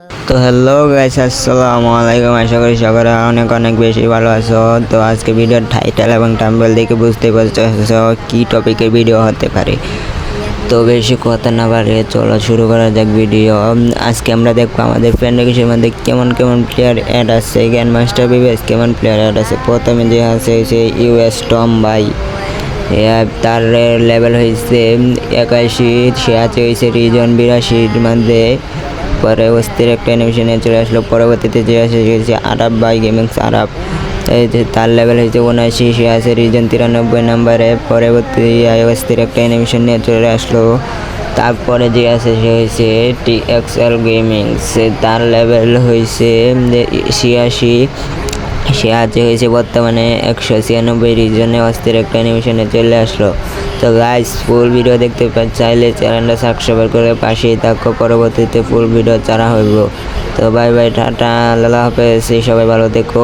তো hello guys, আসসালামু আলাইকুম। আশা করি সকলে অনেক অনেক বেশি ভালো আছো। তো আজকে ভিডিওর টাইটেল এবং থাম্বনেল দেখে বুঝতে পারছো কি টপিকের ভিডিও হতে পারে। তো বেশি কথা না বাড়িয়ে চলো শুরু করা যাক ভিডিও। আজকে আমরা দেখবো আমাদের ফ্রেন্ড রিকোয়েস্টের মধ্যে কেমন কেমন প্লেয়ার অ্যাড আছে, গ্র্যান্ড মাস্টার বিবেস কেমন প্লেয়ার অ্যাড আছে। প্রথমে যে আছে সে ইউএস টম ভাই, তার লেভেল হয়েছে 81, সে আছে হয়েছে রিজন 82-র মধ্যে। পরে অস্থির একটা অ্যানিমেশনে চলে আসলো। পরবর্তীতে যে আসে আরাব বাই গেমিংস আরাব, তার লেভেল হয়েছে 79, সে আছে রিজন 93 নম্বরে। পরবর্তী অস্থির একটা অ্যানিমেশন নিয়ে চলে আসলো। তারপরে যে আছে সে হয়েছে TXL গেমিংস, তার লেভেল হয়েছে 86, সে আছে হয়েছে বর্তমানে 196 রিজনে। অস্থির একটা অ্যানিমেশনে চলে আসলো। তো গাইস, ফুল ভিডিও দেখতে চাইলে চ্যানেলটা সাবস্ক্রাইব করে পাশেই থাকো, পরবর্তীতে ফুল ভিডিও ছাড়া হইব। তো বাই বাই, টাটা, আল্লাহ হাফেজ, সবাই ভালো থেকো।